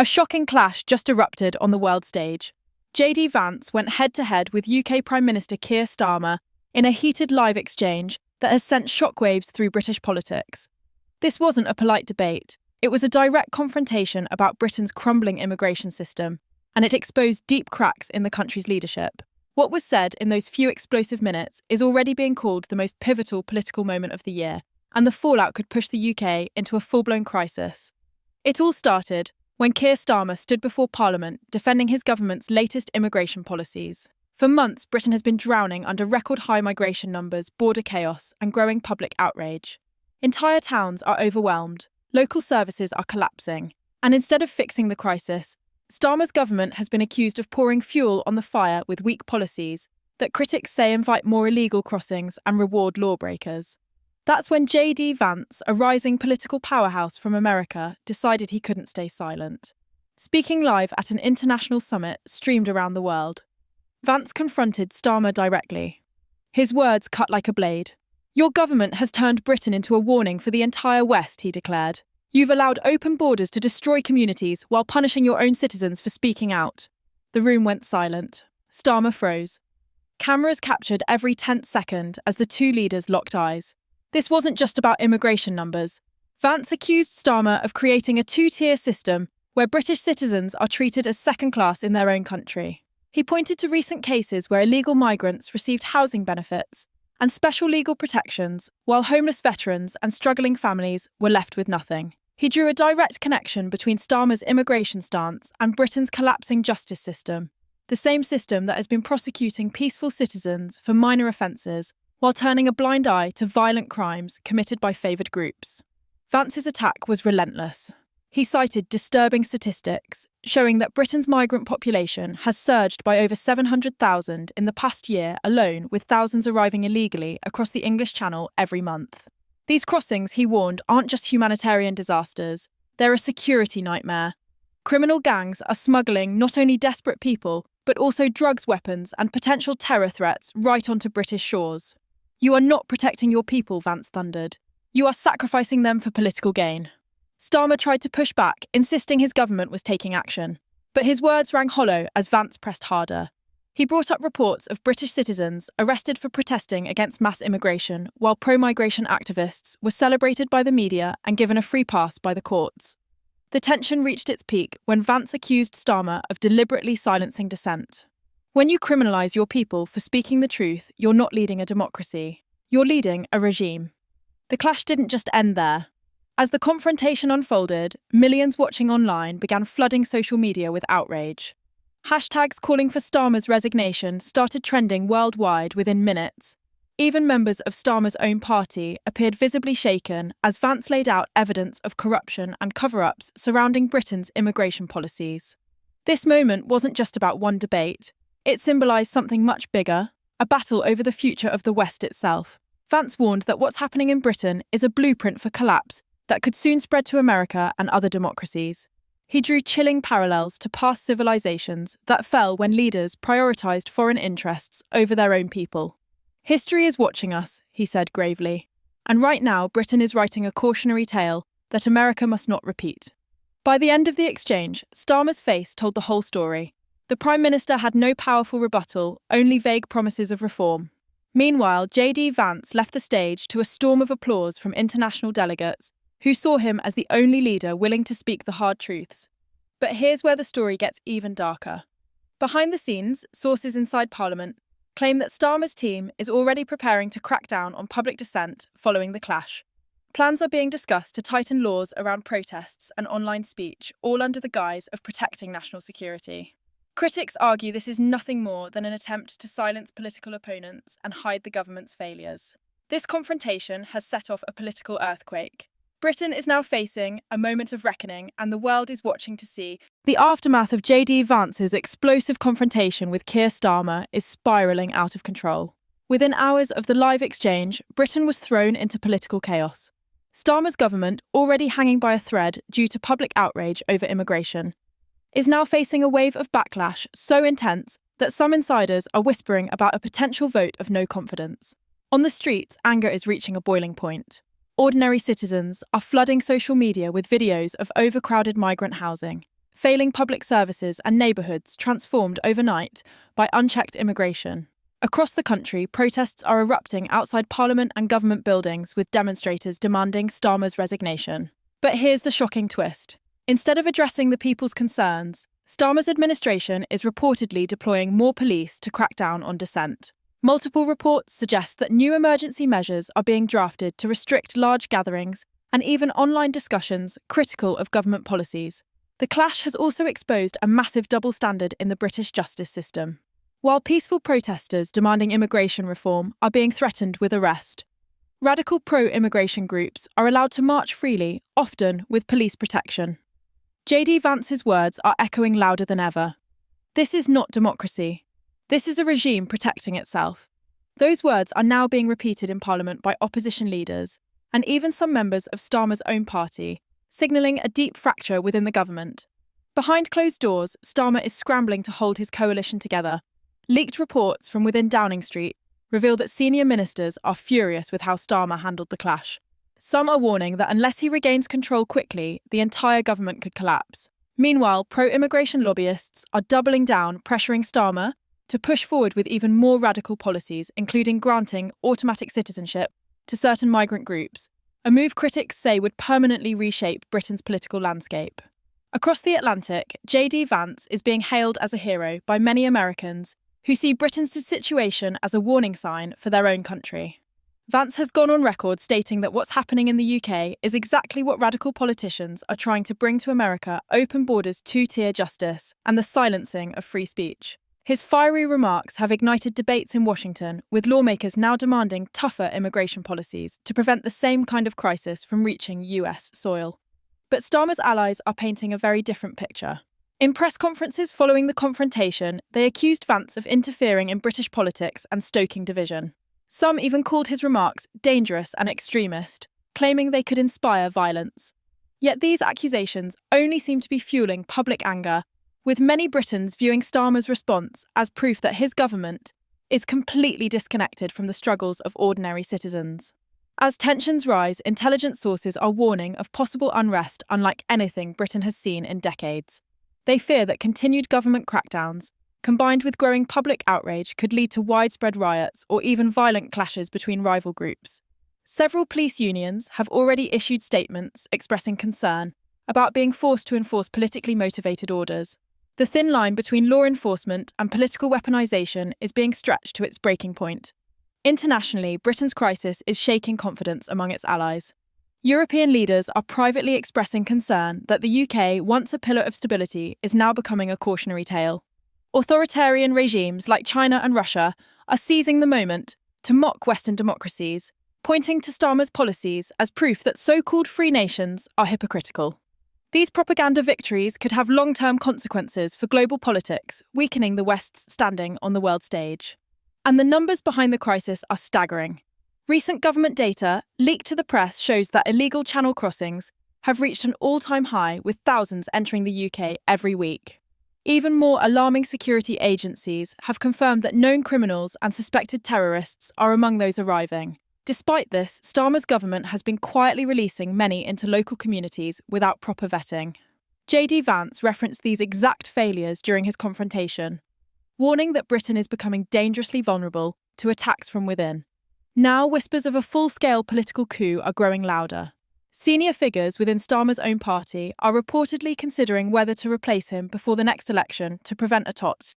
A shocking clash just erupted on the world stage. JD Vance went head-to-head with UK Prime Minister Keir Starmer in a heated live exchange that has sent shockwaves through British politics. This wasn't a polite debate. It was a direct confrontation about Britain's crumbling immigration system, and it exposed deep cracks in the country's leadership. What was said in those few explosive minutes is already being called the most pivotal political moment of the year, and the fallout could push the UK into a full-blown crisis. It all started when Keir Starmer stood before Parliament defending his government's latest immigration policies. For months, Britain has been drowning under record-high migration numbers, border chaos, and growing public outrage. Entire towns are overwhelmed, local services are collapsing, and instead of fixing the crisis, Starmer's government has been accused of pouring fuel on the fire with weak policies that critics say invite more illegal crossings and reward lawbreakers. That's when JD Vance, a rising political powerhouse from America, decided he couldn't stay silent. Speaking live at an international summit streamed around the world, Vance confronted Starmer directly. His words cut like a blade. "Your government has turned Britain into a warning for the entire West," he declared. "You've allowed open borders to destroy communities while punishing your own citizens for speaking out." The room went silent. Starmer froze. Cameras captured every tenth second as the two leaders locked eyes. This wasn't just about immigration numbers. Vance accused Starmer of creating a two-tier system where British citizens are treated as second class in their own country. He pointed to recent cases where illegal migrants received housing benefits and special legal protections, while homeless veterans and struggling families were left with nothing. He drew a direct connection between Starmer's immigration stance and Britain's collapsing justice system, the same system that has been prosecuting peaceful citizens for minor offences while turning a blind eye to violent crimes committed by favoured groups. Vance's attack was relentless. He cited disturbing statistics showing that Britain's migrant population has surged by over 700,000 in the past year alone, with thousands arriving illegally across the English Channel every month. These crossings, he warned, aren't just humanitarian disasters, they're a security nightmare. Criminal gangs are smuggling not only desperate people, but also drugs, weapons, and potential terror threats right onto British shores. "You are not protecting your people," Vance thundered. "You are sacrificing them for political gain." Starmer tried to push back, insisting his government was taking action. But his words rang hollow as Vance pressed harder. He brought up reports of British citizens arrested for protesting against mass immigration, while pro-migration activists were celebrated by the media and given a free pass by the courts. The tension reached its peak when Vance accused Starmer of deliberately silencing dissent. "When you criminalise your people for speaking the truth, you're not leading a democracy. You're leading a regime." The clash didn't just end there. As the confrontation unfolded, millions watching online began flooding social media with outrage. Hashtags calling for Starmer's resignation started trending worldwide within minutes. Even members of Starmer's own party appeared visibly shaken as Vance laid out evidence of corruption and cover-ups surrounding Britain's immigration policies. This moment wasn't just about one debate. It symbolised something much bigger, a battle over the future of the West itself. Vance warned that what's happening in Britain is a blueprint for collapse that could soon spread to America and other democracies. He drew chilling parallels to past civilizations that fell when leaders prioritised foreign interests over their own people. "History is watching us," he said gravely. "And right now, Britain is writing a cautionary tale that America must not repeat." By the end of the exchange, Starmer's face told the whole story. The Prime Minister had no powerful rebuttal, only vague promises of reform. Meanwhile, JD Vance left the stage to a storm of applause from international delegates who saw him as the only leader willing to speak the hard truths. But here's where the story gets even darker. Behind the scenes, sources inside Parliament claim that Starmer's team is already preparing to crack down on public dissent following the clash. Plans are being discussed to tighten laws around protests and online speech, all under the guise of protecting national security. Critics argue this is nothing more than an attempt to silence political opponents and hide the government's failures. This confrontation has set off a political earthquake. Britain is now facing a moment of reckoning, and the world is watching to see. The aftermath of JD Vance's explosive confrontation with Keir Starmer is spiralling out of control. Within hours of the live exchange, Britain was thrown into political chaos. Starmer's government, already hanging by a thread due to public outrage over immigration, is now facing a wave of backlash so intense that some insiders are whispering about a potential vote of no confidence. On the streets, anger is reaching a boiling point. Ordinary citizens are flooding social media with videos of overcrowded migrant housing, failing public services and neighbourhoods transformed overnight by unchecked immigration. Across the country, protests are erupting outside Parliament and government buildings with demonstrators demanding Starmer's resignation. But here's the shocking twist. Instead of addressing the people's concerns, Starmer's administration is reportedly deploying more police to crack down on dissent. Multiple reports suggest that new emergency measures are being drafted to restrict large gatherings and even online discussions critical of government policies. The clash has also exposed a massive double standard in the British justice system. While peaceful protesters demanding immigration reform are being threatened with arrest, radical pro-immigration groups are allowed to march freely, often with police protection. JD Vance's words are echoing louder than ever. This is not democracy. This is a regime protecting itself. Those words are now being repeated in Parliament by opposition leaders, and even some members of Starmer's own party, signalling a deep fracture within the government. Behind closed doors, Starmer is scrambling to hold his coalition together. Leaked reports from within Downing Street reveal that senior ministers are furious with how Starmer handled the clash. Some are warning that unless he regains control quickly, the entire government could collapse. Meanwhile, pro-immigration lobbyists are doubling down, pressuring Starmer to push forward with even more radical policies, including granting automatic citizenship to certain migrant groups, a move critics say would permanently reshape Britain's political landscape. Across the Atlantic, JD Vance is being hailed as a hero by many Americans who see Britain's situation as a warning sign for their own country. Vance has gone on record stating that what's happening in the UK is exactly what radical politicians are trying to bring to America: open borders, two-tier justice, and the silencing of free speech. His fiery remarks have ignited debates in Washington, with lawmakers now demanding tougher immigration policies to prevent the same kind of crisis from reaching US soil. But Starmer's allies are painting a very different picture. In press conferences following the confrontation, they accused Vance of interfering in British politics and stoking division. Some even called his remarks dangerous and extremist, claiming they could inspire violence. Yet these accusations only seem to be fueling public anger, with many Britons viewing Starmer's response as proof that his government is completely disconnected from the struggles of ordinary citizens. As tensions rise, intelligence sources are warning of possible unrest unlike anything Britain has seen in decades. They fear that continued government crackdowns, combined with growing public outrage, could lead to widespread riots or even violent clashes between rival groups. Several police unions have already issued statements expressing concern about being forced to enforce politically motivated orders. The thin line between law enforcement and political weaponization is being stretched to its breaking point. Internationally, Britain's crisis is shaking confidence among its allies. European leaders are privately expressing concern that the UK, once a pillar of stability, is now becoming a cautionary tale. Authoritarian regimes like China and Russia are seizing the moment to mock Western democracies, pointing to Starmer's policies as proof that so-called free nations are hypocritical. These propaganda victories could have long-term consequences for global politics, weakening the West's standing on the world stage. And the numbers behind the crisis are staggering. Recent government data leaked to the press shows that illegal channel crossings have reached an all-time high, with thousands entering the UK every week. Even more alarming, security agencies have confirmed that known criminals and suspected terrorists are among those arriving. Despite this, Starmer's government has been quietly releasing many into local communities without proper vetting. JD Vance referenced these exact failures during his confrontation, warning that Britain is becoming dangerously vulnerable to attacks from within. Now, whispers of a full-scale political coup are growing louder. Senior figures within Starmer's own party are reportedly considering whether to replace him before the next election to prevent a tot.